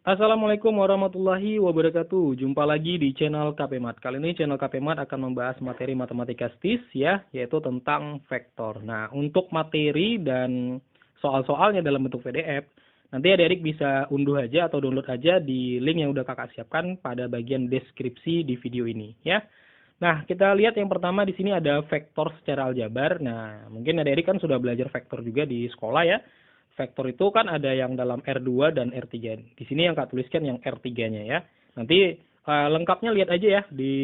Assalamualaikum warahmatullahi wabarakatuh. Jumpa lagi di channel KPMat. Kali ini channel KPMat akan membahas materi matematika STIS ya, yaitu tentang vektor. Nah, untuk materi dan soal-soalnya dalam bentuk PDF, nanti adik-adik bisa unduh aja atau download aja di link yang udah kakak siapkan pada bagian deskripsi di video ini ya. Nah, kita lihat yang pertama di sini ada vektor secara aljabar. Nah, mungkin adik-adik kan sudah belajar vektor juga di sekolah ya. Vektor itu kan ada yang dalam R2 dan R3. Di sini yang Kak tuliskan yang R3-nya ya. Nanti lengkapnya lihat aja ya di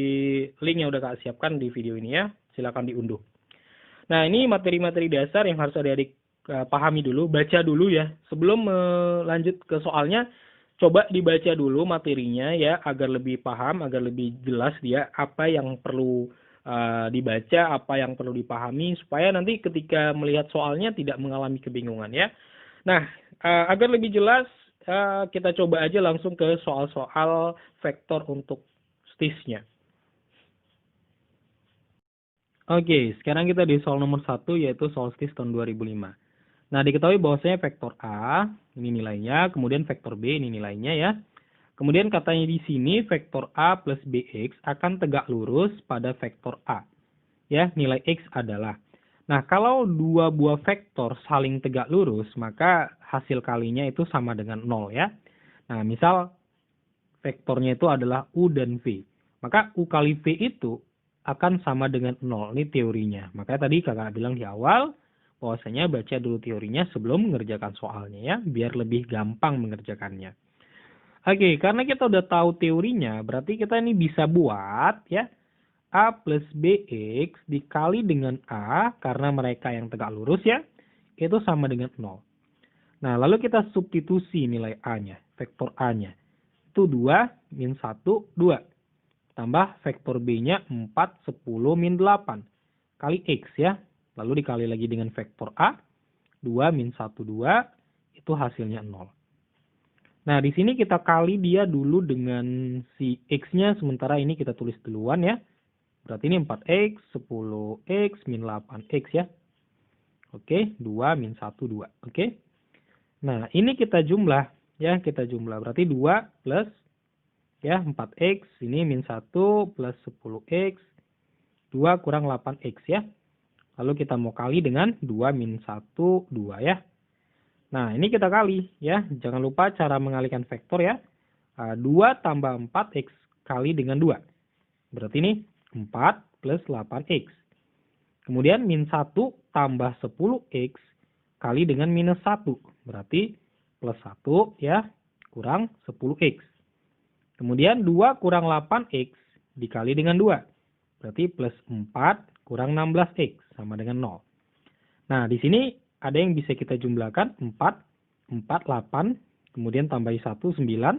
link yang udah Kak siapkan di video ini ya. Silakan diunduh. Nah, ini materi-materi dasar yang harus adik-adik pahami dulu, baca dulu ya. Sebelum lanjut ke soalnya, coba dibaca dulu materinya ya agar lebih paham, agar lebih jelas dia apa yang perlu dibaca, apa yang perlu dipahami supaya nanti ketika melihat soalnya tidak mengalami kebingungan ya. Nah, agar lebih jelas, kita coba aja langsung ke soal-soal vektor untuk STIS-nya. Oke, sekarang kita di soal nomor 1, yaitu soal STIS tahun 2005. Nah, diketahui bahwasanya vektor A, ini nilainya, kemudian vektor B, ini nilainya ya. Kemudian katanya di sini vektor A plus BX akan tegak lurus pada vektor A. Ya, nilai X adalah. Nah, kalau dua buah vektor saling tegak lurus, maka hasil kalinya itu sama dengan 0 ya. Nah, misal vektornya itu adalah U dan V. Maka U kali V itu akan sama dengan 0. Ini teorinya. Makanya tadi kakak bilang di awal, bahwasanya baca dulu teorinya sebelum mengerjakan soalnya ya, biar lebih gampang mengerjakannya. Oke, karena kita udah tahu teorinya, berarti kita ini bisa buat ya, A plus BX dikali dengan A, karena mereka yang tegak lurus ya, itu sama dengan 0. Nah, lalu kita substitusi nilai A-nya, vektor A-nya. Itu 2, min 1, 2. Tambah vektor B-nya 4, 10, min 8. Kali X ya. Lalu dikali lagi dengan vektor A, 2, min 1, 2. Itu hasilnya 0. Nah, di sini kita kali dia dulu dengan si X-nya, sementara ini kita tulis duluan ya. Berarti ini 4X, 10X, min 8X ya. Oke, 2, min 1, 2. Oke. Nah, ini kita jumlah ya, kita jumlah. Berarti 2 plus ya 4X, ini min 1 plus 10X, 2 kurang 8X ya. Lalu kita mau kali dengan 2 min 1, 2 ya. Nah, ini kita kali ya. Jangan lupa cara mengalihkan vektor ya. 2 tambah 4X kali dengan 2. Berarti ini 4 plus 8X. Kemudian min 1 tambah 10X kali dengan minus 1. Berarti plus 1 ya, kurang 10X. Kemudian 2 kurang 8X dikali dengan 2. Berarti plus 4 kurang 16X sama dengan 0. Nah, di sini ada yang bisa kita jumlahkan 4, 8, kemudian tambahi 1, 9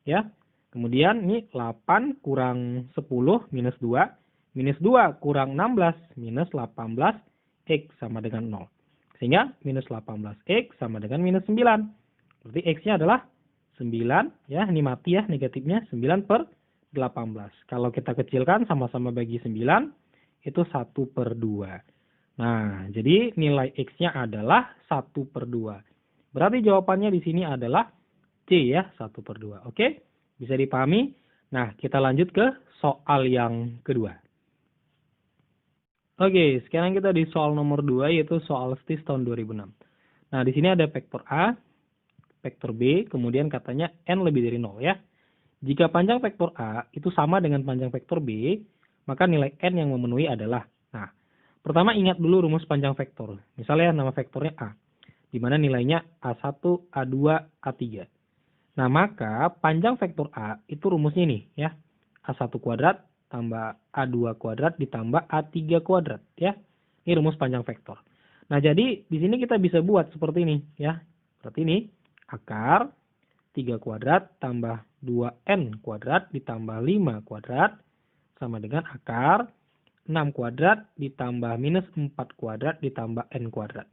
ya. Kemudian ini 8 kurang 10 minus 2. Minus 2 kurang 16 minus 18X sama dengan 0. Sehingga minus 18X sama dengan minus 9. Berarti X-nya adalah 9. Ya, ini mati ya negatifnya. 9 per 18. Kalau kita kecilkan sama-sama bagi 9. Itu 1 per 2. Nah, jadi nilai X-nya adalah 1 per 2. Berarti jawabannya di sini adalah C ya, 1 per 2. Oke? Bisa dipahami? Nah, kita lanjut ke soal yang kedua. Oke, sekarang kita di soal nomor 2, yaitu soal STIS tahun 2006. Nah, di sini ada vektor A, vektor B, kemudian katanya N lebih dari 0 ya. Jika panjang vektor A itu sama dengan panjang vektor B, maka nilai N yang memenuhi adalah. Nah, pertama ingat dulu rumus panjang vektor. Misalnya nama vektornya A, di mana nilainya A1, A2, A3. Nah, maka panjang vektor A itu rumusnya ini ya. A1 kuadrat tambah A2 kuadrat ditambah A3 kuadrat ya. Ini rumus panjang vektor. Nah, jadi di sini kita bisa buat seperti ini ya. Berarti ini akar 3 kuadrat tambah 2N kuadrat ditambah 5 kuadrat sama dengan akar 6 kuadrat ditambah minus 4 kuadrat ditambah N kuadrat.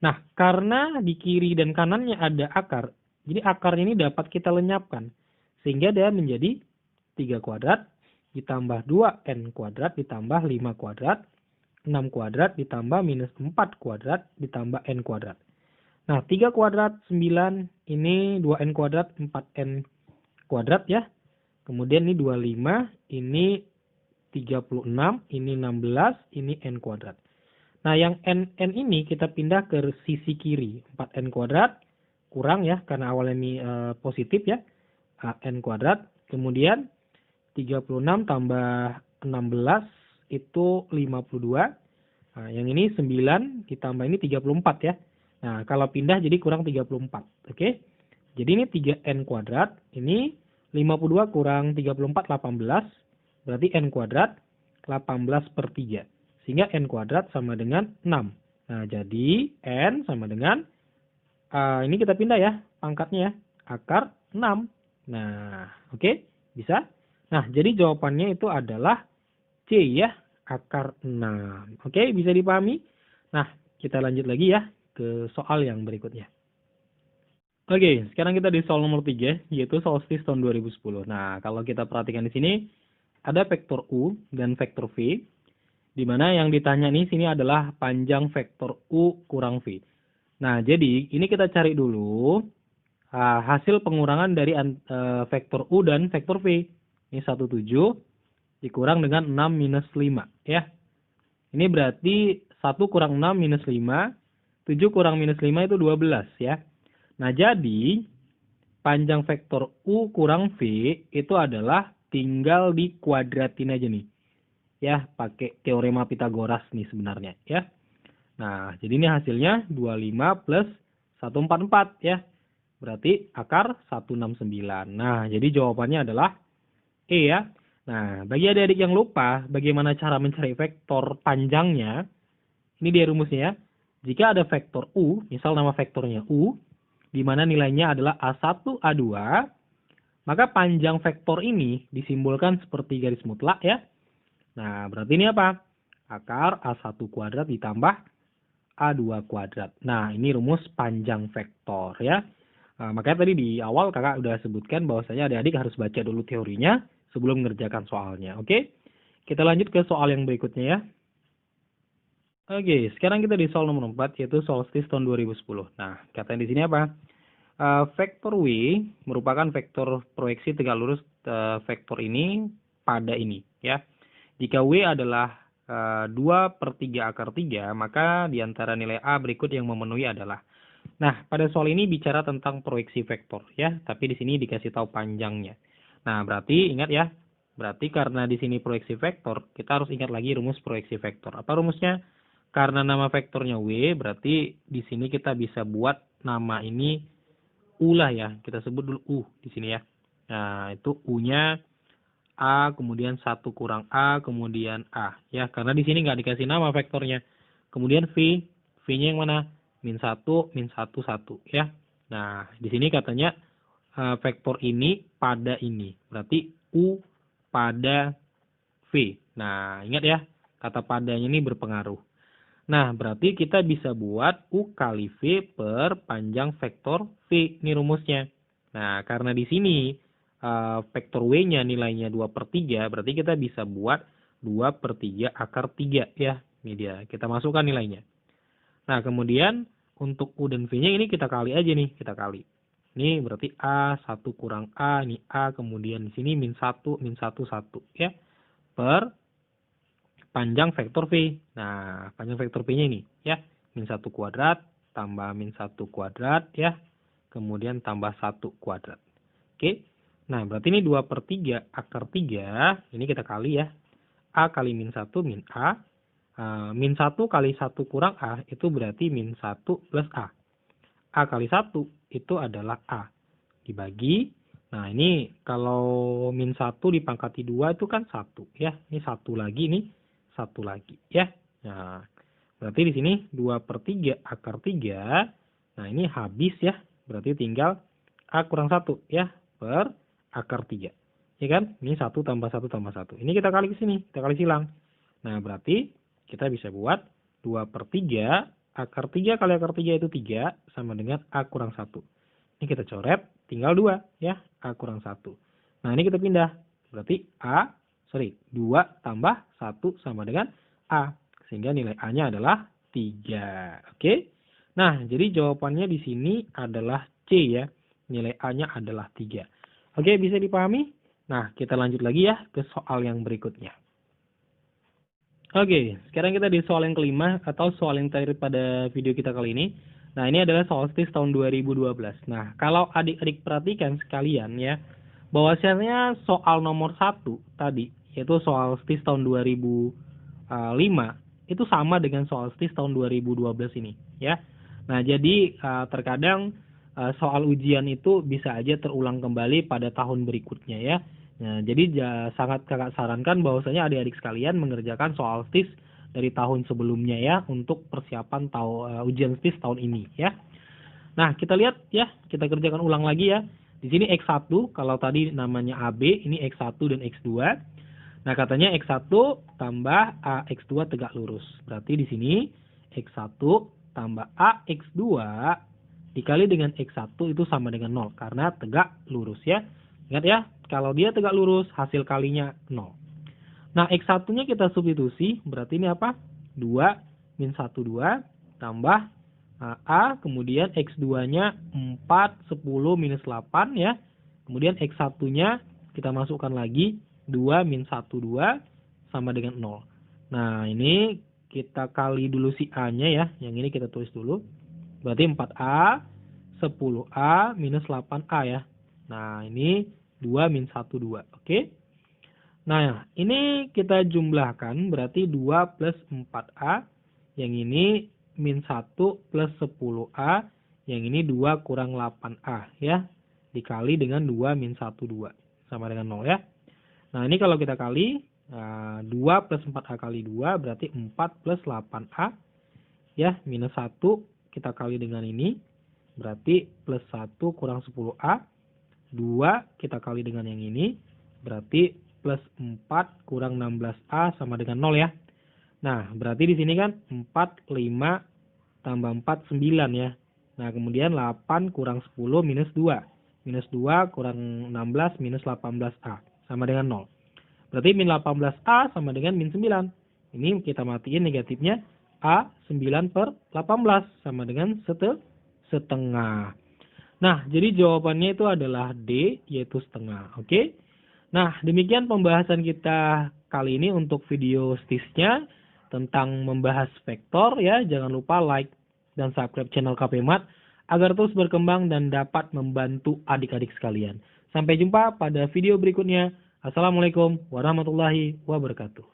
Nah, karena di kiri dan kanannya ada akar, jadi akarnya ini dapat kita lenyapkan. Sehingga dia menjadi 3 kuadrat ditambah 2N kuadrat ditambah 5 kuadrat, 6 kuadrat ditambah minus 4 kuadrat ditambah N kuadrat. Nah, 3 kuadrat 9, ini 2n kuadrat 4n kuadrat ya. Kemudian ini 25, ini 36, ini 16, ini n kuadrat. Nah, yang n ini kita pindah ke sisi kiri. 4n kuadrat kurang ya, karena awalnya ini positif ya. N kuadrat. Kemudian 36 tambah 16 itu 52. Nah, yang ini 9 ditambah ini 34 ya. Nah, kalau pindah jadi kurang 34. Oke. Jadi ini 3n kuadrat. Ini 52 kurang 34, 18. Berarti n kuadrat 18 per 3. Sehingga n kuadrat sama dengan 6. Nah, jadi n sama dengan, ini kita pindah ya pangkatnya ya. Akar 6. Nah, oke. Bisa? Nah, jadi jawabannya itu adalah C ya. Akar 6. Oke, bisa dipahami? Nah, kita lanjut lagi ya ke soal yang berikutnya. Oke, sekarang kita di soal nomor 3, yaitu solstis tahun 2010. Nah, kalau kita perhatikan di sini, ada vektor U dan vektor V, di mana yang ditanya nih sini adalah panjang vektor U kurang V. Nah, jadi ini kita cari dulu hasil pengurangan dari vektor U dan vektor V. Ini 17 dikurang dengan 6 minus 5 ya. Ini berarti 1 kurang 6 minus 5, 7 kurang minus 5 itu 12 ya. Nah, jadi panjang vektor U kurang V itu adalah tinggal dikuadratin aja nih. Ya, pakai teorema Pitagoras nih sebenarnya ya. Nah, jadi ini hasilnya 25 plus 144 ya. Berarti akar 169. Nah, jadi jawabannya adalah E ya. Nah, bagi adik-adik yang lupa bagaimana cara mencari vektor panjangnya, ini dia rumusnya ya. Jika ada vektor U, misal nama vektornya U, di mana nilainya adalah A1, A2, maka panjang vektor ini disimbolkan seperti garis mutlak ya. Nah, berarti ini apa? Akar A1 kuadrat ditambah A2 kuadrat. Nah, ini rumus panjang vektor ya. Makanya tadi di awal kakak udah sebutkan bahwasanya adik-adik harus baca dulu teorinya sebelum mengerjakan soalnya. Oke? Kita lanjut ke soal yang berikutnya ya. Oke, sekarang kita di soal nomor 4, yaitu solstis tahun 2010. Nah, katanya di sini apa? Vektor W merupakan vektor proyeksi tegak lurus vektor ini pada ini ya. Jika W adalah 2/3 akar 3, maka di antara nilai A berikut yang memenuhi adalah. Nah, pada soal ini bicara tentang proyeksi vektor ya, tapi di sini dikasih tahu panjangnya. Nah, berarti ingat ya, berarti karena di sini proyeksi vektor, kita harus ingat lagi rumus proyeksi vektor. Apa rumusnya? Karena nama vektornya W, berarti di sini kita bisa buat nama ini U lah ya. Kita sebut dulu U di sini ya. Nah, itu U-nya A, kemudian 1 kurang A, kemudian A. Ya, karena di sini nggak dikasih nama vektornya. Kemudian V, V-nya yang mana? Min 1, min 1, 1. Ya. Nah, di sini katanya vektor ini pada ini. Berarti U pada V. Nah, ingat ya, kata padanya ini berpengaruh. Nah, berarti kita bisa buat U kali V per panjang vektor V. Ini rumusnya. Nah, karena di sini vektor W-nya nilainya 2/3, berarti kita bisa buat 2/3 akar 3 ya. Ini dia, kita masukkan nilainya. Nah, kemudian untuk U dan V-nya ini kita kali aja nih, kita kali. Ini berarti A, 1 kurang A, ini A, kemudian di sini min 1, min 1, 1 ya. Per panjang vektor V. Nah, panjang vektor V-nya ini ya. Min 1 kuadrat tambah min 1 kuadrat ya. Kemudian tambah 1 kuadrat. Oke. Nah, berarti ini 2/3 akar 3. Ini kita kali ya. A kali min 1 min A. Min 1 kali 1 kurang A itu berarti min 1 plus A. A kali 1 itu adalah A. Dibagi. Nah, ini kalau min 1 dipangkati 2 itu kan 1 ya. Ini 1 lagi nih. 1 lagi ya. Nah, berarti di sini 2/3 akar 3. Nah, ini habis ya. Berarti tinggal A kurang 1 ya per akar 3. Ya kan? Ini 1 tambah 1 tambah 1. Ini kita kali ke sini. Kita kali silang. Nah, berarti kita bisa buat 2/3 akar 3 kali akar 3 itu 3 sama dengan A kurang 1. Ini kita coret. Tinggal 2 ya. A kurang 1. Nah, ini kita pindah. Berarti 2 tambah 1 sama dengan A. Sehingga nilai A-nya adalah 3. Oke. Nah, jadi jawabannya di sini adalah C ya. Nilai A-nya adalah 3. Oke, bisa dipahami? Nah, kita lanjut lagi ya ke soal yang berikutnya. Oke, sekarang kita di soal yang kelima atau soal yang terakhir pada video kita kali ini. Nah, ini adalah solstice tahun 2012. Nah, kalau adik-adik perhatikan sekalian ya, bahwasanya soal nomor 1 tadi, yaitu solstice tahun 2005, itu sama dengan solstice tahun 2012 ini ya. Nah, jadi terkadang soal ujian itu bisa aja terulang kembali pada tahun berikutnya ya. Nah, jadi sangat kakak sarankan bahwasanya adik-adik sekalian mengerjakan soal STIS dari tahun sebelumnya ya untuk persiapan ujian STIS tahun ini ya. Nah, kita lihat ya, kita kerjakan ulang lagi ya. Di sini X1 kalau tadi namanya AB, ini X1 dan X2. Nah, katanya X1 tambah AX2 tegak lurus. Berarti di sini X1 tambah AX2 dikali dengan X1 itu sama dengan 0 karena tegak lurus ya. Ingat ya, kalau dia tegak lurus hasil kalinya 0. Nah, X1-nya kita substitusi, berarti ini apa? 2 min 1 2 tambah A, kemudian X2-nya 4 10 minus 8 ya. Kemudian X1-nya kita masukkan lagi 2 min 1 2 sama dengan 0. Nah, ini kita kali dulu si A-nya ya. Yang ini kita tulis dulu. Berarti 4A, 10A minus 8A ya. Nah, ini 2 min 1 2. Oke. Nah, ini kita jumlahkan berarti 2 plus 4A. Yang ini min 1 plus 10A. Yang ini 2 kurang 8A ya. Dikali dengan 2 min 1 2. Sama dengan 0 ya. Nah, ini kalau kita kali 2 plus 4A kali 2 berarti 4 plus 8A ya, minus 1 kita kali dengan ini berarti plus 1 kurang 10A. 2 kita kali dengan yang ini berarti plus 4 kurang 16A sama dengan 0 ya. Nah, berarti di sini kan 4 5 tambah 4 9 ya. Nah, kemudian 8 kurang 10 minus 2. Minus 2 kurang 16 minus 18A sama dengan 0. Berarti min 18A sama dengan min 9. Ini kita matiin negatifnya. A 9 per 18 sama dengan setengah. Nah, jadi jawabannya itu adalah D, yaitu setengah. Oke. Nah, demikian pembahasan kita kali ini untuk video STIS-nya tentang membahas vektor ya. Jangan lupa like dan subscribe channel KP Mat agar terus berkembang dan dapat membantu adik-adik sekalian. Sampai jumpa pada video berikutnya. Assalamualaikum warahmatullahi wabarakatuh.